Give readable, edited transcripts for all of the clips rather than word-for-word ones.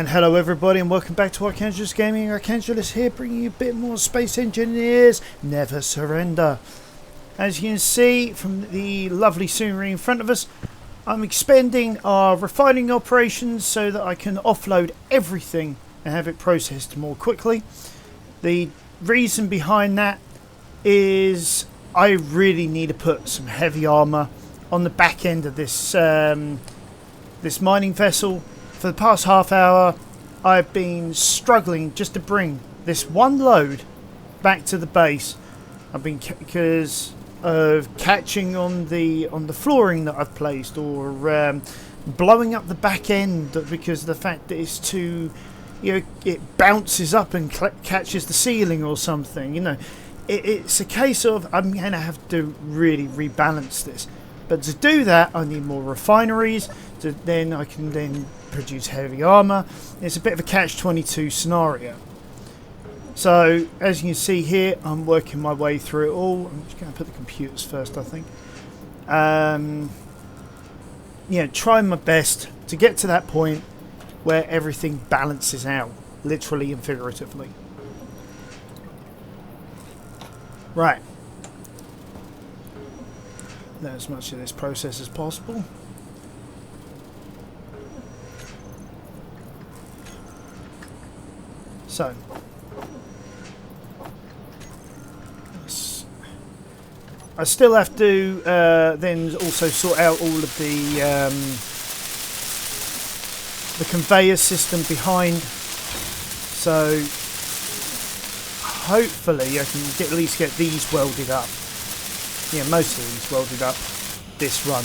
And hello everybody and welcome back to Archangelus Gaming. Archangelus here, bringing you a bit more Space Engineers Never Surrender. As you can see from the lovely scenery in front of us, I'm expanding our refining operations so that I can offload everything and have it processed more quickly. The reason behind that is I really need to put some heavy armour on the back end of this this mining vessel. For the past half hour, I've been struggling just to bring this one load back to the base. I've been because of catching on the flooring that I've placed, or blowing up the back end because of the fact that it's too, it bounces up and catches the ceiling or something. It's a case of I'm going to have to really rebalance this. But to do that, I need more refineries. Then I can produce heavy armour. It's a bit of a catch-22 scenario. So, as you can see here, I'm working my way through it all. I'm just going to put the computers first, I think. Trying my best to get to that point where everything balances out, literally and figuratively. Right. Let as much of this process as possible. So, I still have to then also sort out all of the conveyor system behind. So, hopefully I can at least get these welded up. Yeah, most of these welded up this run.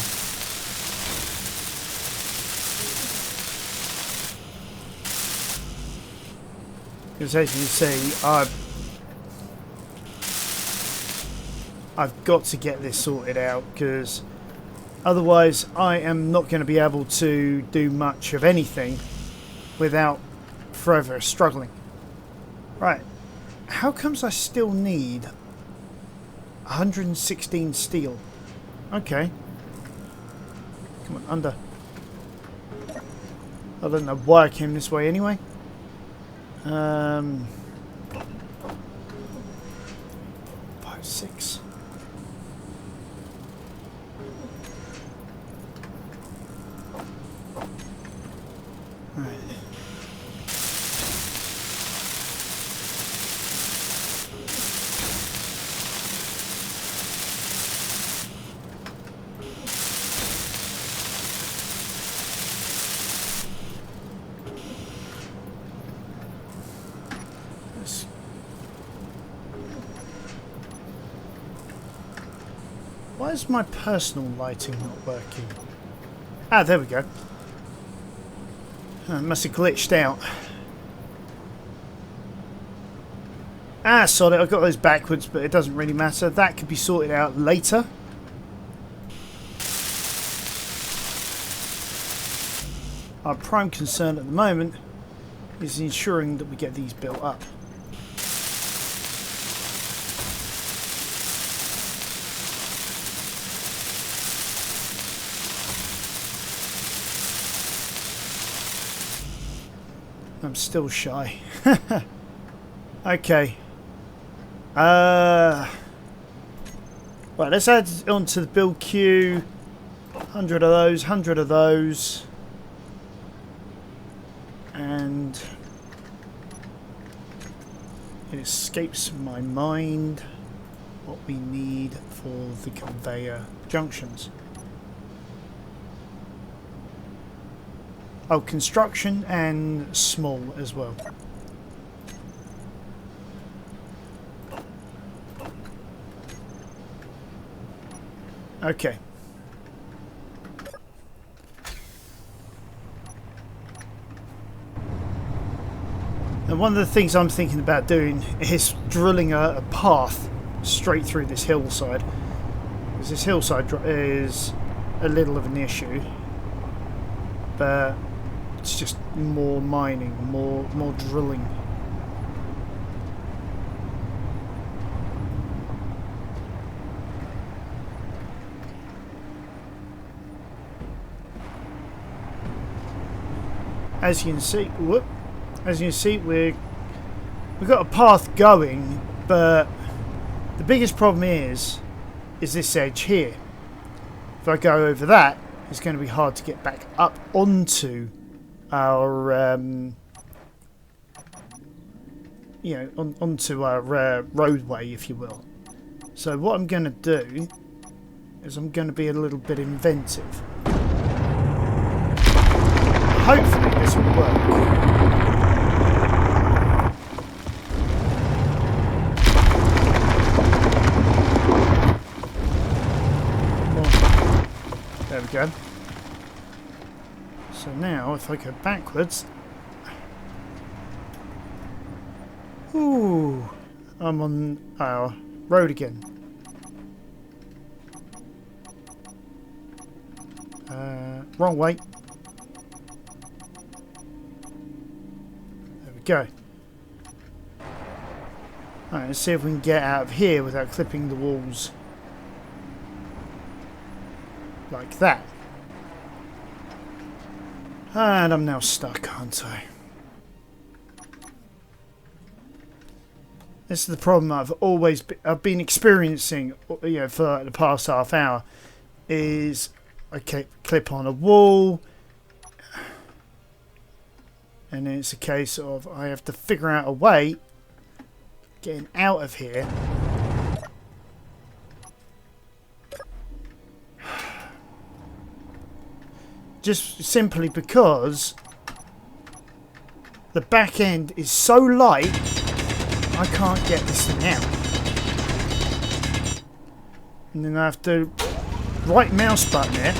Because as you can see, I've got to get this sorted out, because otherwise I am not going to be able to do much of anything without forever struggling. Right, how comes I still need 116 steel? Okay. Come on, under. I don't know why I came this way anyway. 5, 6. Right. Why is my personal lighting not working? Ah, there we go. It must have glitched out. Ah, sorry, I got those backwards, but it doesn't really matter. That could be sorted out later. Our prime concern at the moment is ensuring that we get these built up. I'm still shy. Okay. Right, let's add on to the build queue. 100 of those, 100 of those. And it escapes my mind what we need for the conveyor junctions. Oh, construction and small as well. Okay. And one of the things I'm thinking about doing is drilling a path straight through this hillside. Because this hillside is a little of an issue. But it's just more mining, more drilling. As you can see, we've got a path going, but the biggest problem is this edge here. If I go over that, it's going to be hard to get back up onto our onto our roadway, if you will. So what I'm going to do is I'm going to be a little bit inventive. Hopefully this will work. There we go. So now if I go backwards, ooh, I'm on our road again. Wrong way. There we go. Alright, let's see if we can get out of here without clipping the walls like that. And I'm now stuck, aren't I? This is the problem I've been experiencing, for the past half hour. Is I clip on a wall, and then it's a case of I have to figure out a way getting out of here. Just simply because the back end is so light, I can't get this thing out. And then I have to right mouse button it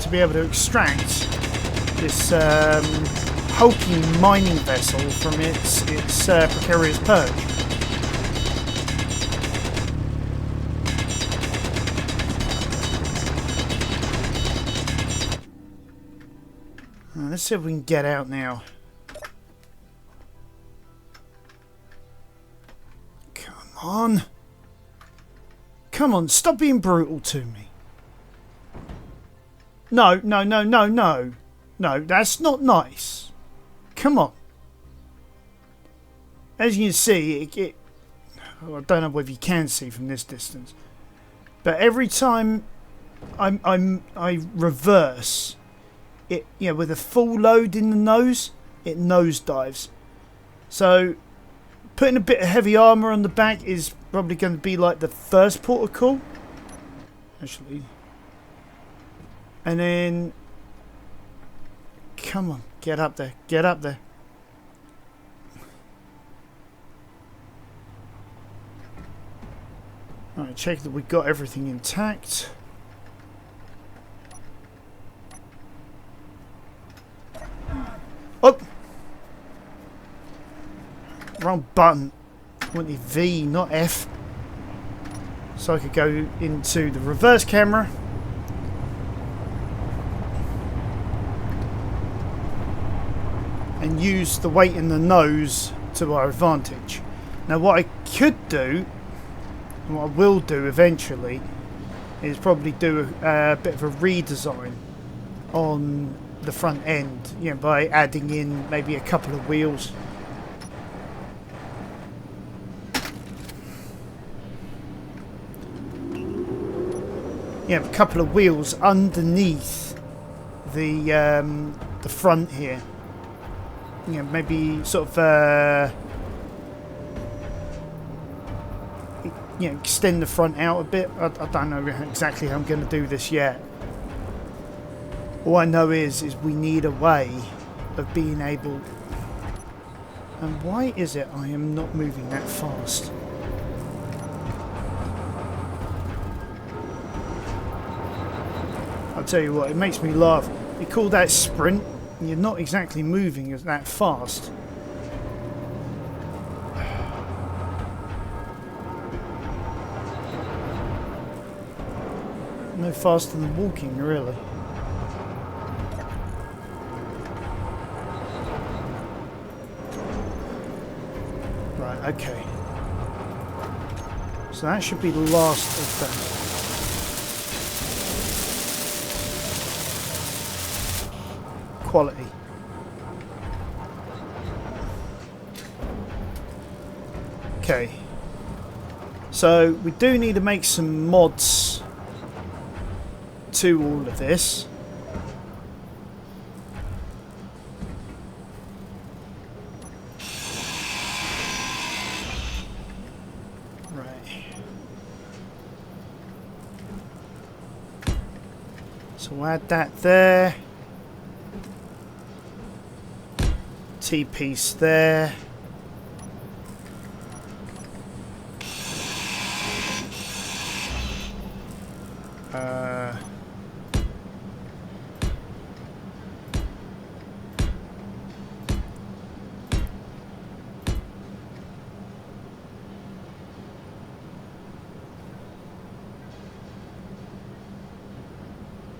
to be able to extract this hulking mining vessel from its precarious perch. Let's see if we can get out now. Come on, stop being brutal to me. No, that's not nice. Come on. As you can see, I don't know whether you can see from this distance, but every time I reverse it, with a full load in the nose, it nosedives. So putting a bit of heavy armour on the back is probably going to be like the first port of call, actually. And then, come on, get up there, get up there. Alright, check that we've got everything intact. Oh! Wrong button. I want the V, not F. So I could go into the reverse camera. And use the weight in the nose to our advantage. Now what I could do, and what I will do eventually, is probably do a bit of a redesign on the front end, by adding in maybe a couple of wheels. A couple of wheels underneath the front here. Maybe sort of extend the front out a bit. I don't know exactly how I'm going to do this yet. All I know is we need a way of being able... And why is it I am not moving that fast? I'll tell you what, it makes me laugh. You call that sprint, and you're not exactly moving as that fast. No faster than walking, really. Right, okay. So that should be the last of them. quality. Okay. So we do need to make some mods to all of this. So we'll add that there. T-piece there.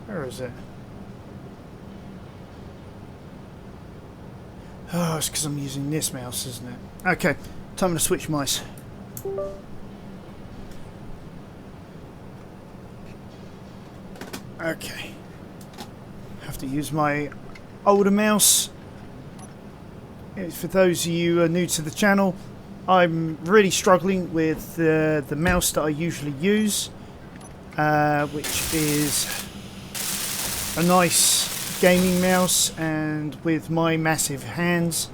Where is it? Oh, it's because I'm using this mouse, isn't it? Okay, time to switch mice. Okay. Have to use my older mouse. For those of you who are new to the channel, I'm really struggling with the mouse that I usually use, which is a nice gaming mouse, and with my massive hands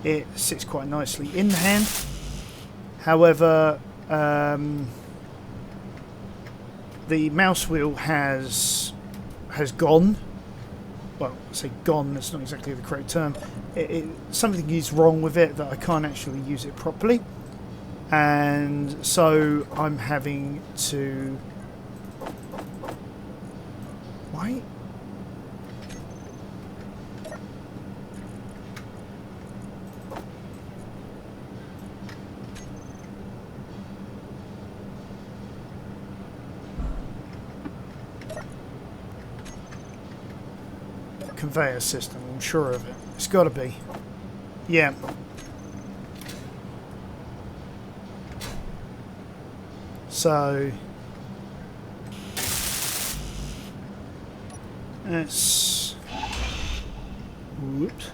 it sits quite nicely in the hand. However, the mouse wheel has gone. Well, I say gone, that's not exactly the correct term. Something is wrong with it that I can't actually use it properly, and so I'm having to... Why? Conveyor system, I'm sure of it. It's got to be. Yeah. So let's... Whoops.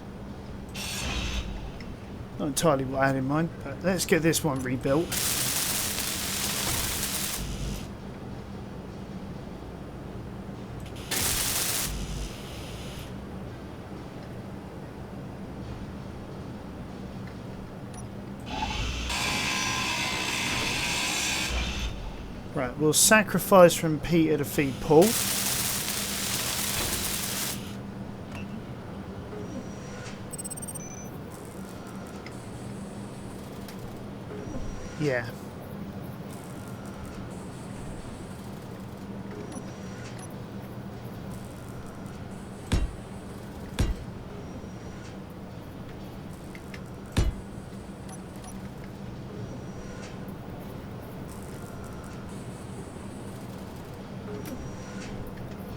Not entirely what I had in mind, but let's get this one rebuilt. Right, we'll sacrifice from Peter to feed Paul. Yeah.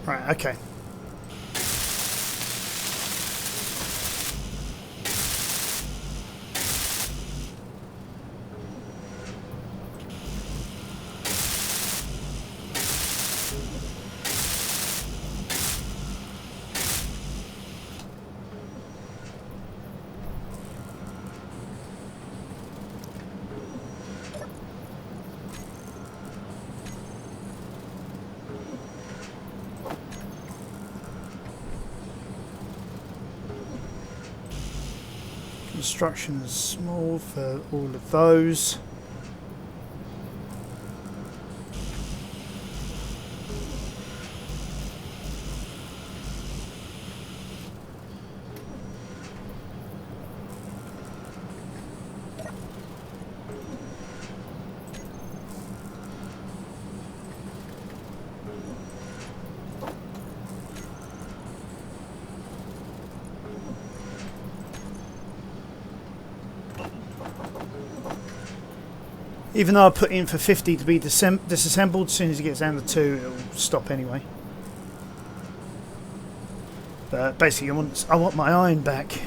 Right, okay. Construction is small for all of those. Even though I put in for 50 to be disassembled, as soon as it gets down to 2, it'll stop anyway. But basically, I want my iron back.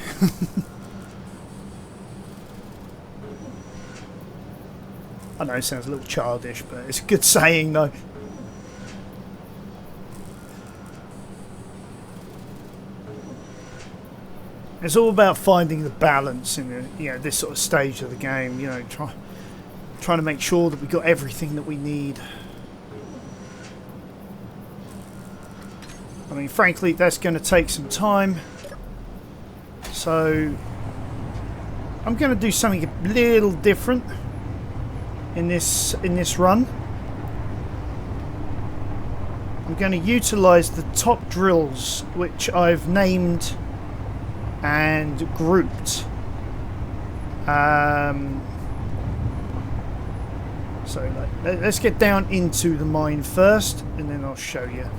I know it sounds a little childish, but it's a good saying, though. It's all about finding the balance in this sort of stage of the game. Trying to make sure that we got everything that we need. I mean, frankly, that's going to take some time. So I'm going to do something a little different in this run. I'm going to utilize the top drills, which I've named and grouped. So let's get down into the mine first, and then I'll show you.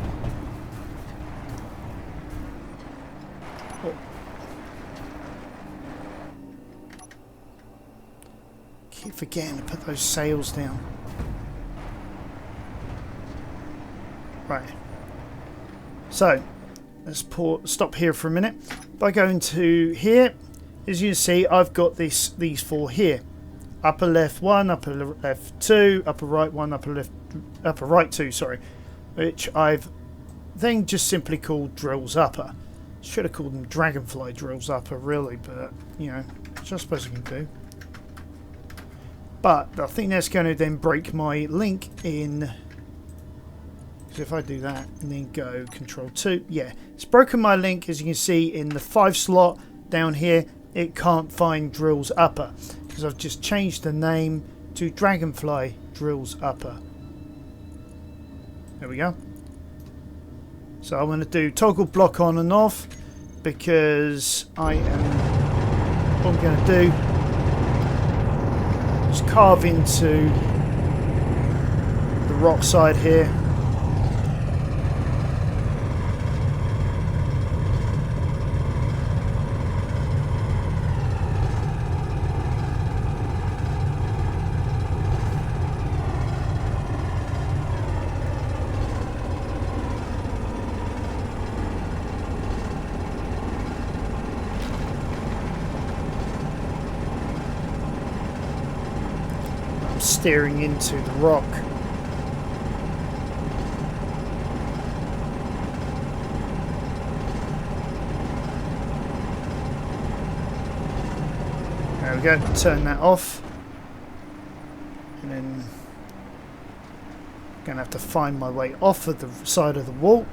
Oh. Keep forgetting to put those sails down. Right. So let's stop here for a minute. If I go into here, as you can see, I've got these four here. Upper left 1, upper left 2, upper right 1, upper right 2, sorry. Which I've then just simply called drills upper. Should have called them dragonfly drills upper, really, but which I suppose I can do. But I think that's going to then break my link in. Because if I do that and then go Control 2, yeah, it's broken my link, as you can see in the 5 slot down here. It can't find drills upper because I've just changed the name to dragonfly drills upper. There we go. So I'm going to do toggle block on and off because what I'm going to do is carve into the rock side here. Steering into the rock. There we go, turn that off. And then I'm going to have to find my way off of the side of the wall.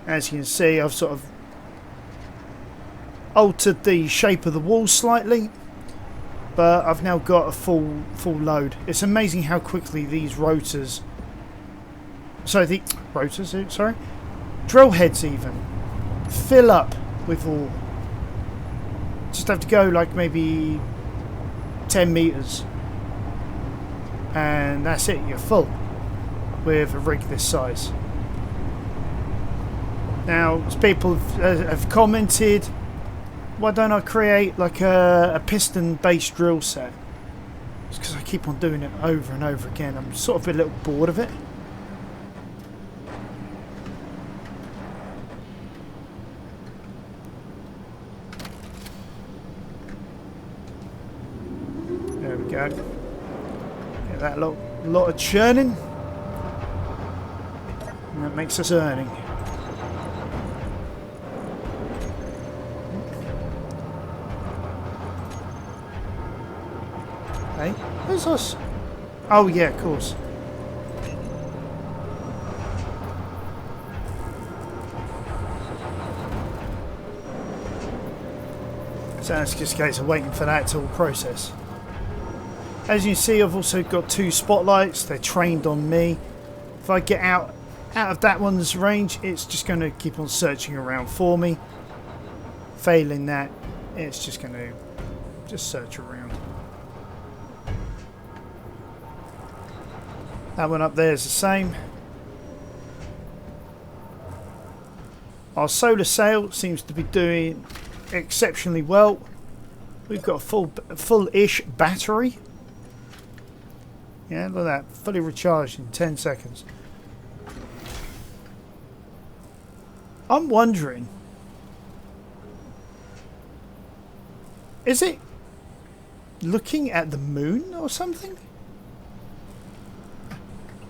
As you can see, I've sort of altered the shape of the wall slightly, but I've now got a full load. It's amazing how quickly these drill heads even fill up with ore. Just have to go like maybe 10 meters and that's it, you're full with a rig this size. Now, as people have commented, why don't I create like a piston-based drill set? It's because I keep on doing it over and over again. I'm sort of a little bored of it. There we go. Get that lot of churning. And that makes us earning. Hey, where's us? Oh yeah, of course. So that's just a case of waiting for that to process. As you can see, I've also got 2 spotlights. They're trained on me. If I get out of that one's range, it's just going to keep on searching around for me. Failing that, it's just going to just search around. That one up there is the same. Our solar sail seems to be doing exceptionally well. We've got a full-ish battery. Yeah, look at that. Fully recharged in 10 seconds. I'm wondering, is it looking at the moon or something?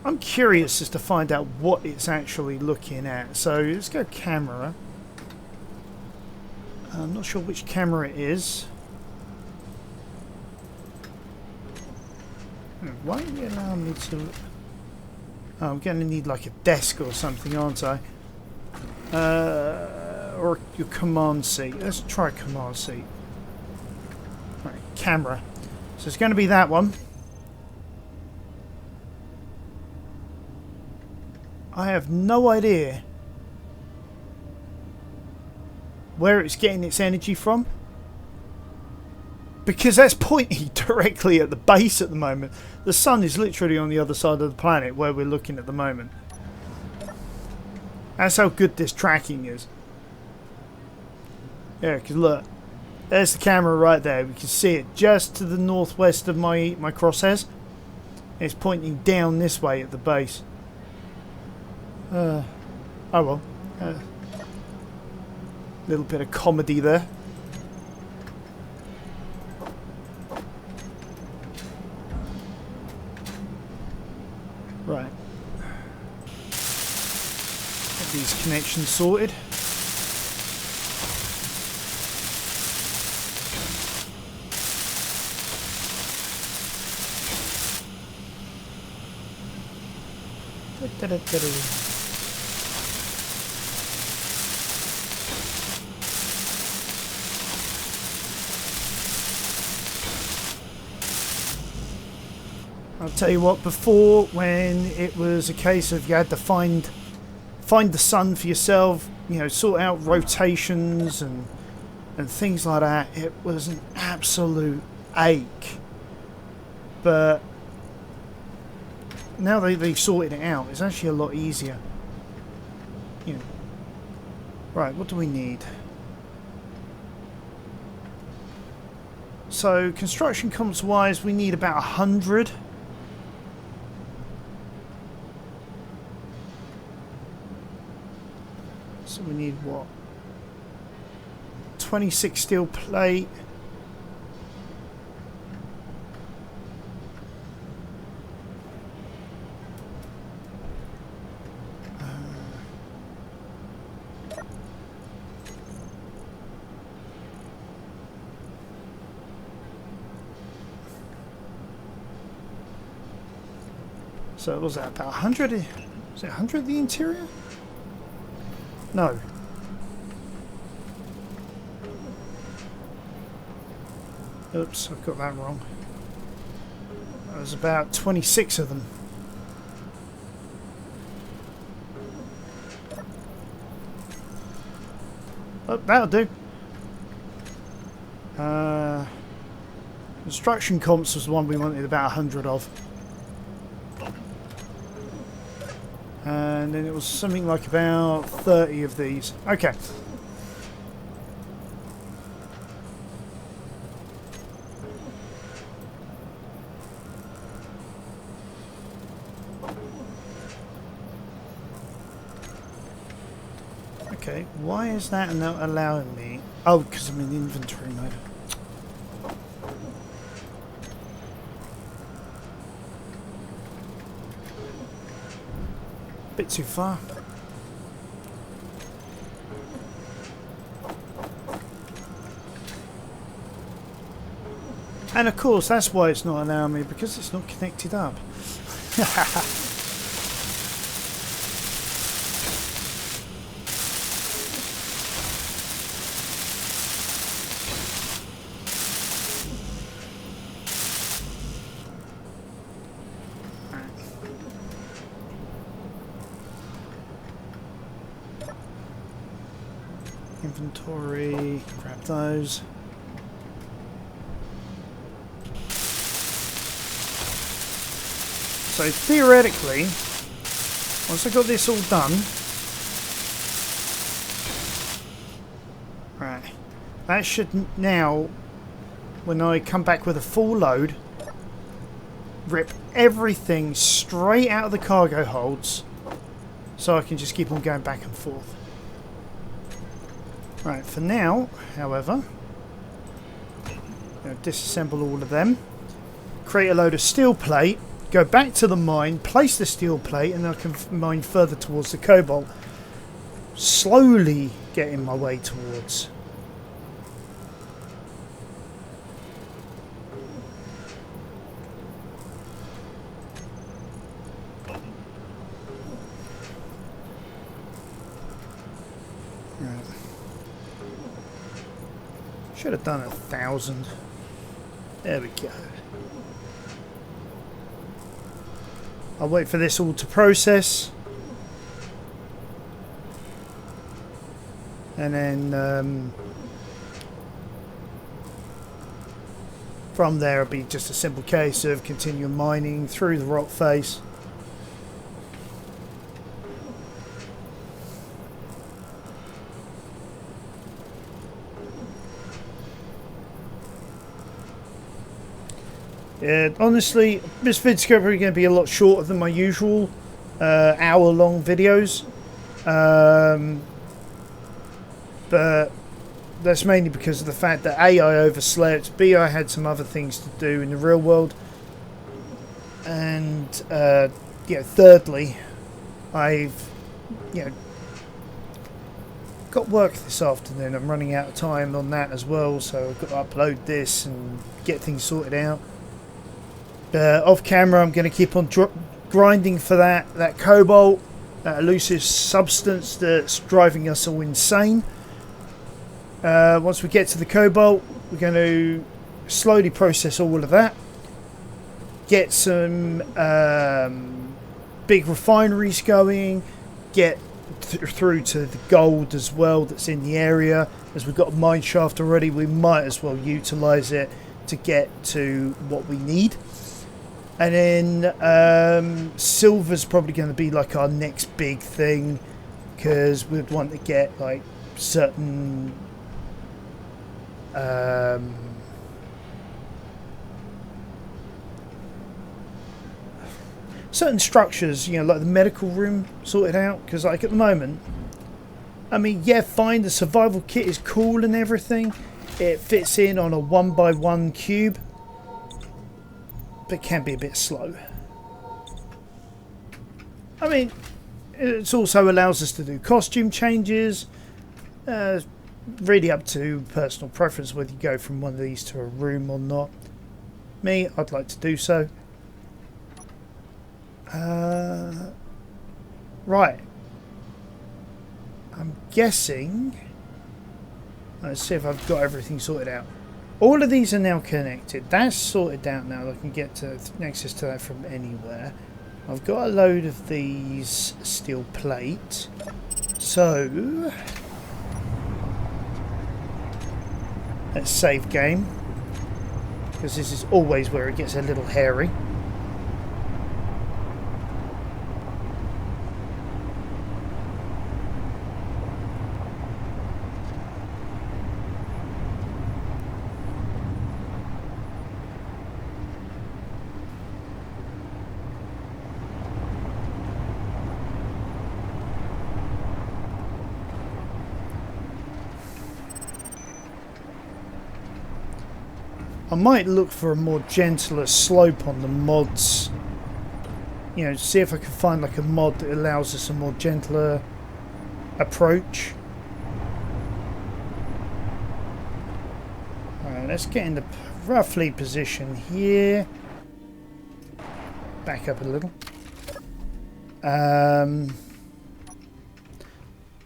I'm curious as to find out what it's actually looking at. So let's go camera. I'm not sure which camera it is. Why don't you allow me to... Oh, I'm going to need like a desk or something, aren't I? Or your command seat. Let's try command seat. Right, camera. So it's going to be that one. I have no idea where it's getting its energy from, because that's pointing directly at the base at the moment. The sun is literally on the other side of the planet where we're looking at the moment. That's how good this tracking is. Yeah, because look, there's the camera right there. We can see it just to the northwest of my crosshairs. It's pointing down this way at the base. Oh well. Little bit of comedy there. Right. Get these connections sorted. I'll tell you what, before, when it was a case of you had to find the sun for yourself, you know, sort out rotations and things like that, it was an absolute ache. But now they've sorted it out, it's actually a lot easier. You know. Right, what do we need? So construction comps wise, we need about 100. So we need what? 26 steel plate. So was that about 100? Was it 100 the interior? No. Oops, I've got that wrong. There's about 26 of them. Oh, that'll do. Construction comps was the one we wanted about 100 of. And then it was something like about 30 of these. Okay. Okay, why is that not allowing me? Oh, because I'm in inventory mode. Bit too far. And of course that's why it's not allowing me, because it's not connected up. Inventory, grab those. So theoretically, once I've got this all done, right, that should now, when I come back with a full load, rip everything straight out of the cargo holds, so I can just keep on going back and forth. Right, for now, however, I'm going to disassemble all of them, create a load of steel plate, go back to the mine, place the steel plate, and I can mine further towards the cobalt. Slowly getting my way towards. Right. Should have done 1,000. There we go. I'll wait for this all to process. And then from there it'll be just a simple case of continuing mining through the rock face. Yeah, honestly, this vid's probably going to be a lot shorter than my usual hour-long videos. But that's mainly because of the fact that A, I overslept, B, I had some other things to do in the real world, and thirdly, I've got work this afternoon. I'm running out of time on that as well, so I've got to upload this and get things sorted out. Off camera, I'm going to keep on grinding for that cobalt, that elusive substance that's driving us all insane. Once we get to the cobalt, we're going to slowly process all of that, get some big refineries going, get through to the gold as well that's in the area. As we've got a mine shaft already, we might as well utilise it to get to what we need. And then silver's probably going to be like our next big thing, because we'd want to get like certain certain structures, like the medical room sorted out. Because like at the moment, I mean, yeah, fine, the survival kit is cool and everything. It fits in on a 1x1 cube, but it can be a bit slow. I mean, it also allows us to do costume changes. Really up to personal preference whether you go from one of these to a room or not. Me, I'd like to do so. Right. I'm guessing... Let's see if I've got everything sorted out. All of these are now connected. That's sorted out now. I can get to access to that from anywhere. I've got a load of these steel plate. So... let's save game, because this is always where it gets a little hairy. I might look for a more gentler slope on the mods. See if I can find like a mod that allows us a more gentler approach. Alright, let's get in the roughly position here. Back up a little.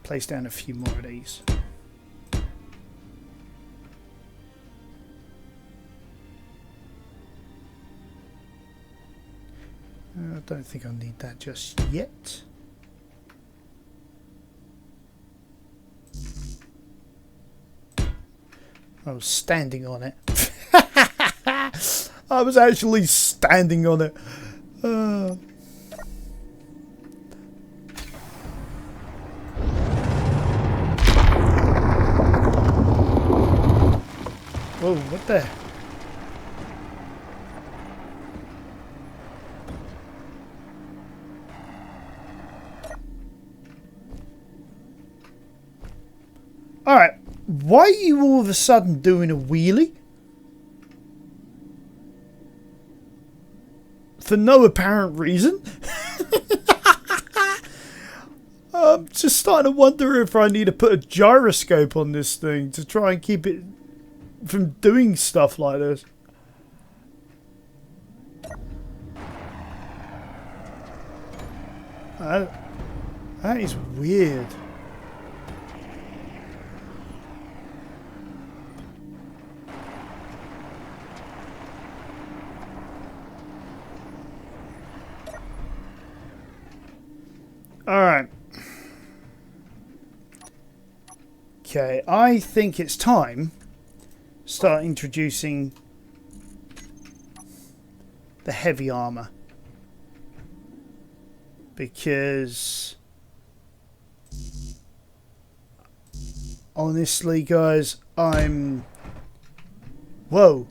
Place down a few more of these. I don't think I need that just yet. I was standing on it. I was actually standing on it. Whoa, what the... Alright, why are you all of a sudden doing a wheelie? for no apparent reason. I'm just starting to wonder if I need to put a gyroscope on this thing to try and keep it from doing stuff like this. That is weird. Alright. Okay, I think it's time to start introducing the heavy armour. Because honestly, guys, I'm... Whoa.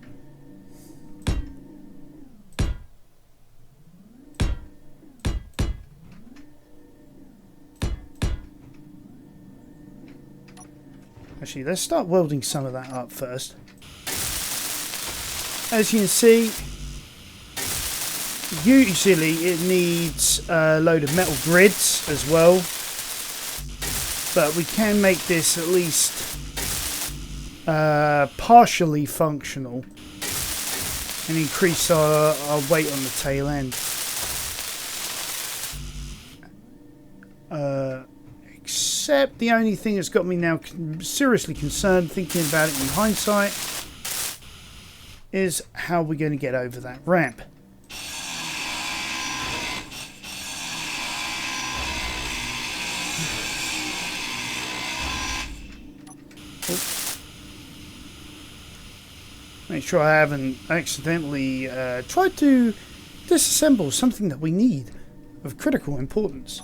Actually, let's start welding some of that up first. As you can see, usually it needs a load of metal grids as well, but we can make this at least partially functional and increase our weight on the tail end. Except the only thing that's got me now seriously concerned, thinking about it in hindsight, is how we're going to get over that ramp. Make sure I haven't accidentally tried to disassemble something that we need of critical importance.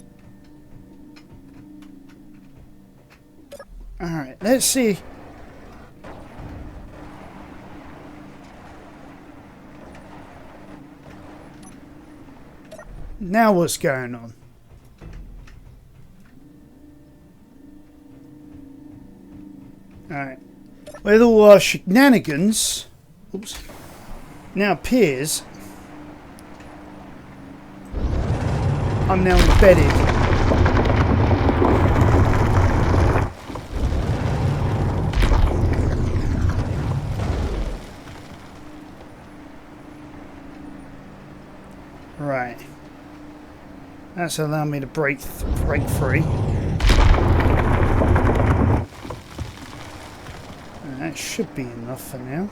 Alright, let's see. Now what's going on? Alright. With all our shenanigans, oops, now appears I'm now embedded. Right. That's allowed me to break free. And that should be enough for now.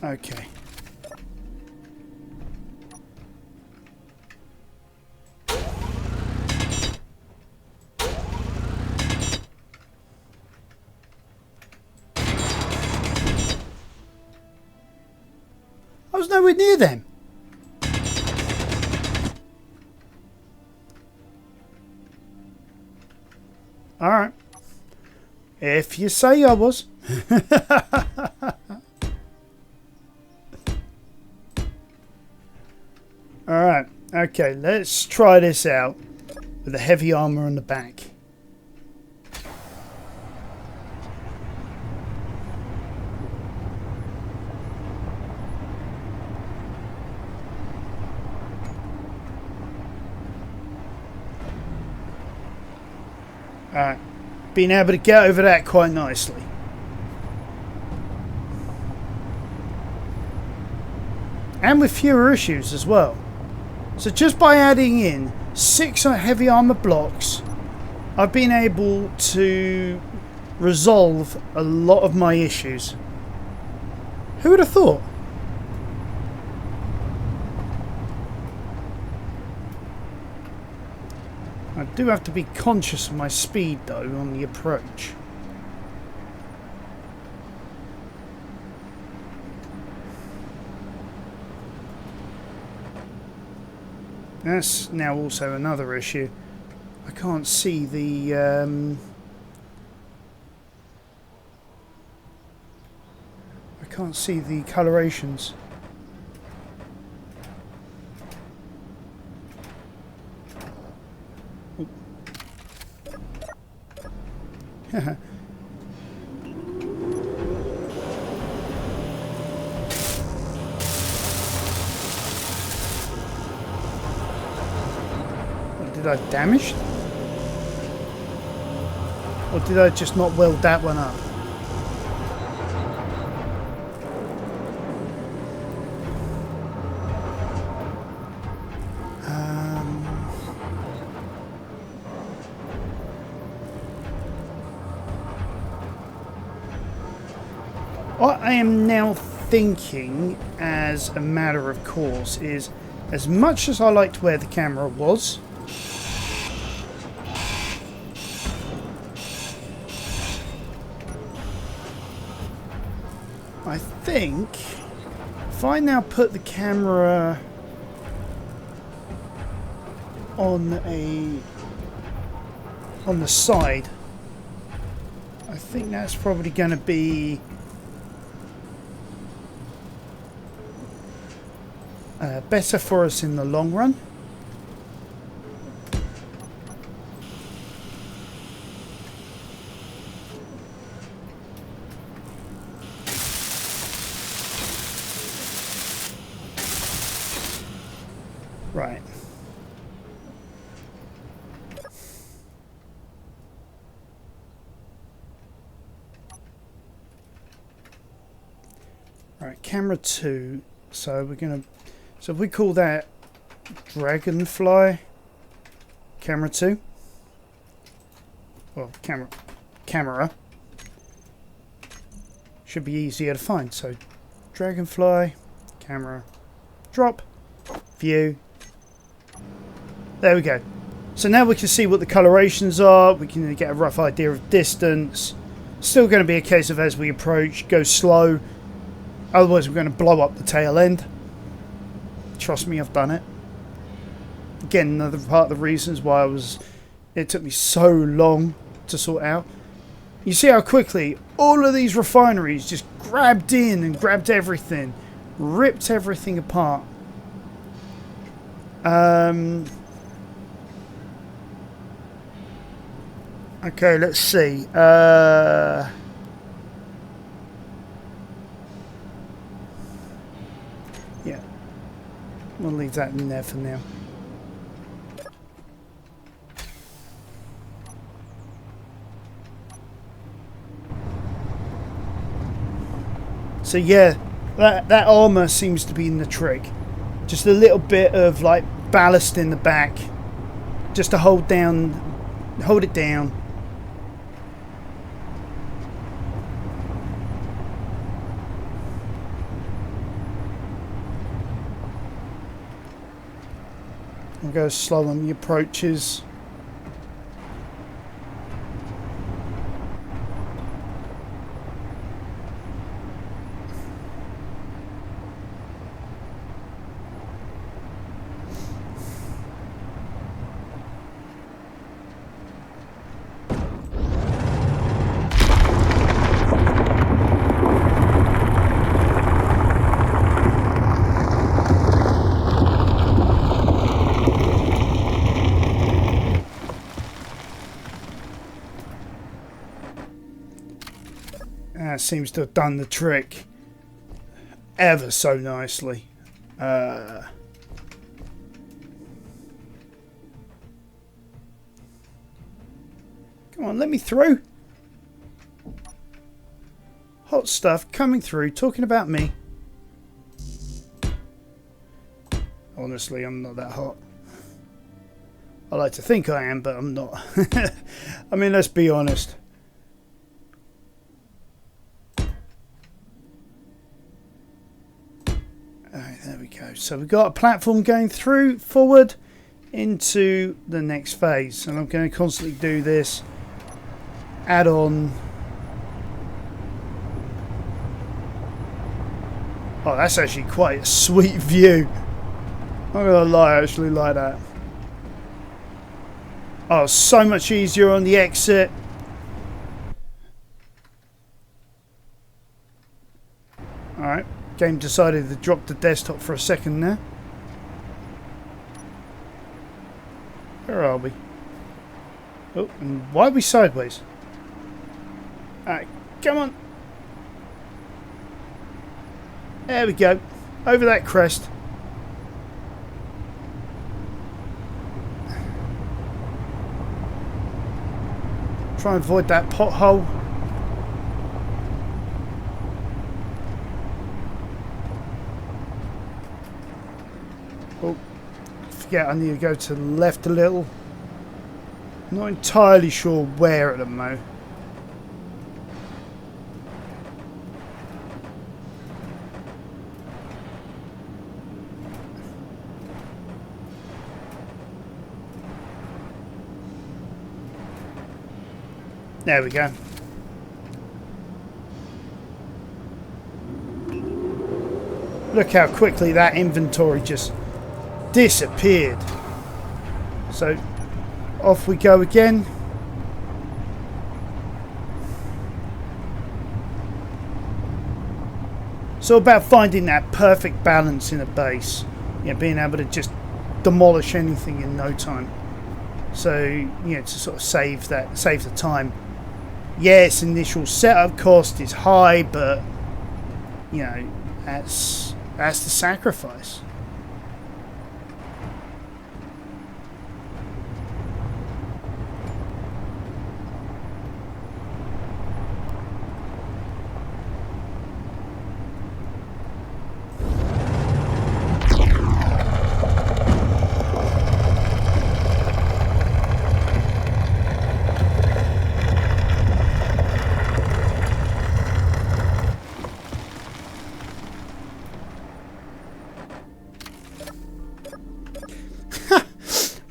Okay. I was nowhere near them. Alright. If you say I was. Alright. Okay, let's try this out with the heavy armour on the back. Alright, being able to get over that quite nicely. And with fewer issues as well. So just by adding in 6 heavy armour blocks, I've been able to resolve a lot of my issues. Who would have thought? I do have to be conscious of my speed though on the approach. That's now also another issue. I can't see the colorations. Did I damage? Or did I just not weld that one up? What I am now thinking, as a matter of course, is as much as I liked where the camera was, I think if I now put the camera on the side, I think that's probably going to be better for us in the long run. Right. Right, camera 2. So we're going to... So if we call that Dragonfly camera 2, well, camera, should be easier to find. So Dragonfly, camera, drop, view. There we go. So now we can see what the colorations are. We can get a rough idea of distance. Still going to be a case of as we approach, go slow. Otherwise we're going to blow up the tail end. Trust me, I've done it. Again, another part of the reasons why it took me so long to sort out. You see how quickly all of these refineries just grabbed in and grabbed everything. Ripped everything apart. Okay, let's see. Yeah. We'll leave that in there for now. So yeah, that armour seems to be in the trick. Just a little bit of like ballast in the back, just to hold it down. I'll go slow on the approaches. That seems to have done the trick ever so nicely. Come on, let me through. Hot stuff coming through, talking about me. Honestly, I'm not that hot. I like to think I am, but I'm not. I mean, let's be honest. Alright, there we go. So we've got a platform going through, forward, into the next phase. And I'm going to constantly do this. Add on. Oh, that's actually quite a sweet view. I'm not going to lie, I actually like that. Oh, so much easier on the exit. Alright. Game decided to drop the desktop for a second there. Where are we? Oh, and why are we sideways? Alright, come on. There we go. Over that crest. Try and avoid that pothole. Oh, forget I need to go to the left a little. Not entirely sure where at the moment. There we go. Look how quickly that inventory just disappeared. So off we go again. So about finding that perfect balance in a base. You know, being able to just demolish anything in no time. So, you know, to sort of save the time. Yes, initial setup cost is high, but you know, that's the sacrifice.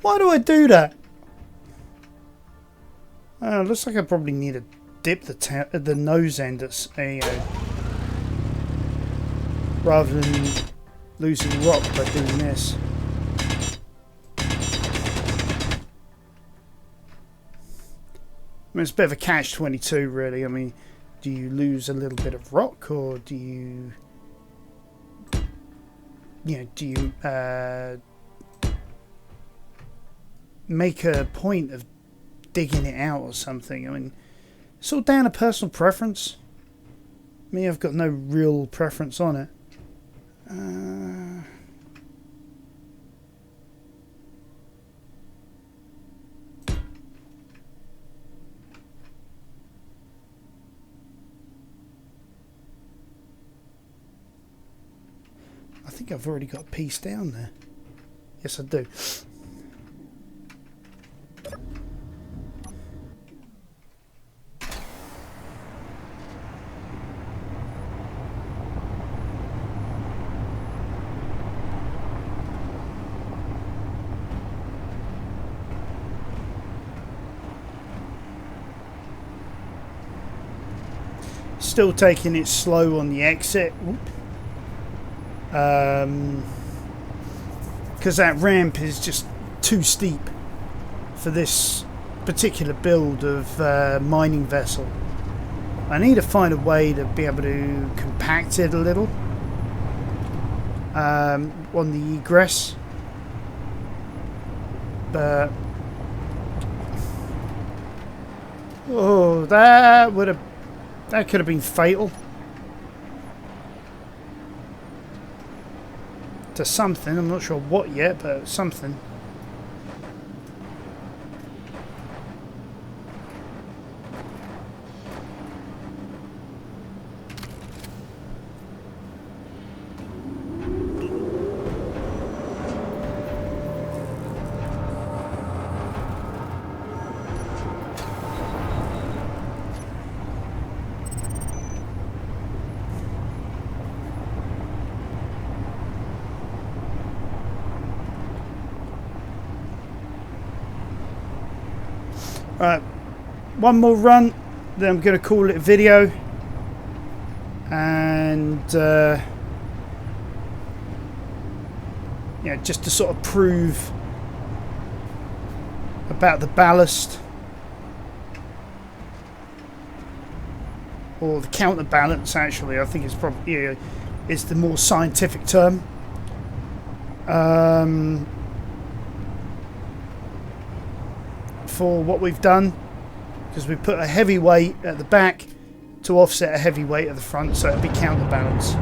Why do I do that? Looks like I probably need to dip the nose end at rather than losing rock by doing this. I mean, it's a bit of a catch-22, really. I mean, do you lose a little bit of rock, or do you, make a point of digging it out or something? I mean, it's all down to personal preference. Me, I've got no real preference on it. I think I've already got a piece down there. Yes, I do. Still taking it slow on the exit. Because that ramp is just too steep for this particular build of mining vessel. I need to find a way to be able to compact it a little on the egress, but oh, that could have been fatal to something. I'm not sure what yet, but something. Right, one more run, then I'm going to call it a video, and just to sort of prove about the ballast, or the counterbalance. Actually, I think it's probably it's the more scientific term. For what we've done, because we put a heavy weight at the back to offset a heavy weight at the front, so it'll be counterbalance.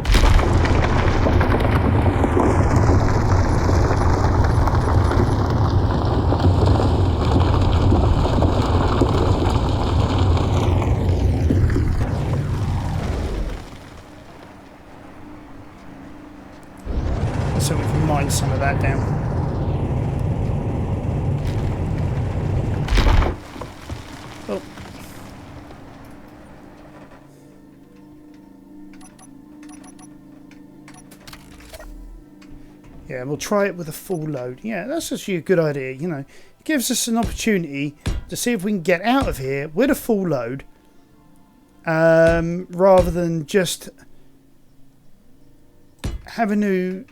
that down. Oh. Yeah, we'll try it with a full load. Yeah, that's actually a good idea, you know. It gives us an opportunity to see if we can get out of here with a full load. Rather than just having to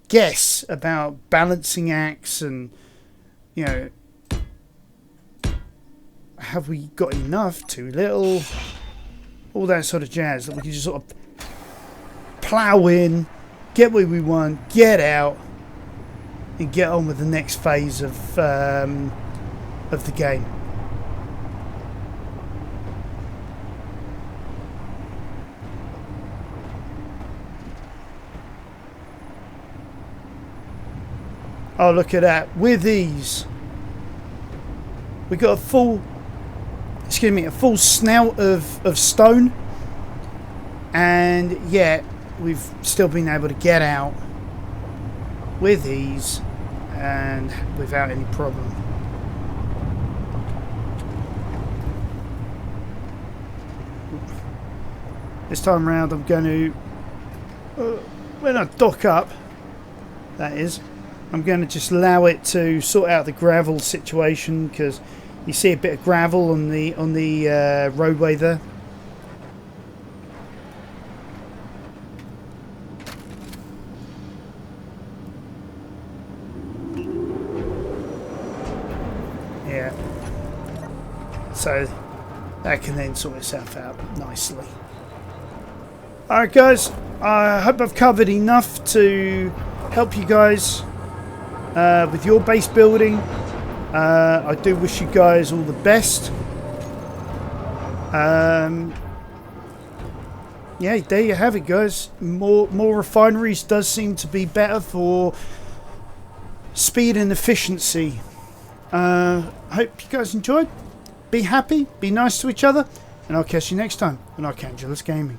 guess about balancing acts and, you know, have we got enough, too little, all that sort of jazz that we can just sort of plough in, get what we want, get out, and get on with the next phase of the game. Oh, look at that. With ease. We got a full, excuse me, a full snout of stone. And yet, we've still been able to get out with ease and without any problem. This time around, I'm going to, when I dock up, that is, I'm going to just allow it to sort out the gravel situation, because you see a bit of gravel on the roadway there. Yeah. So that can then sort itself out nicely. Alright guys, I hope I've covered enough to help you guys with your base building. I do wish you guys all the best. Yeah, there you have it guys. More refineries does seem to be better for speed and efficiency. Hope you guys enjoyed. Be happy, be nice to each other, and I'll catch you next time on Archangelus Gaming.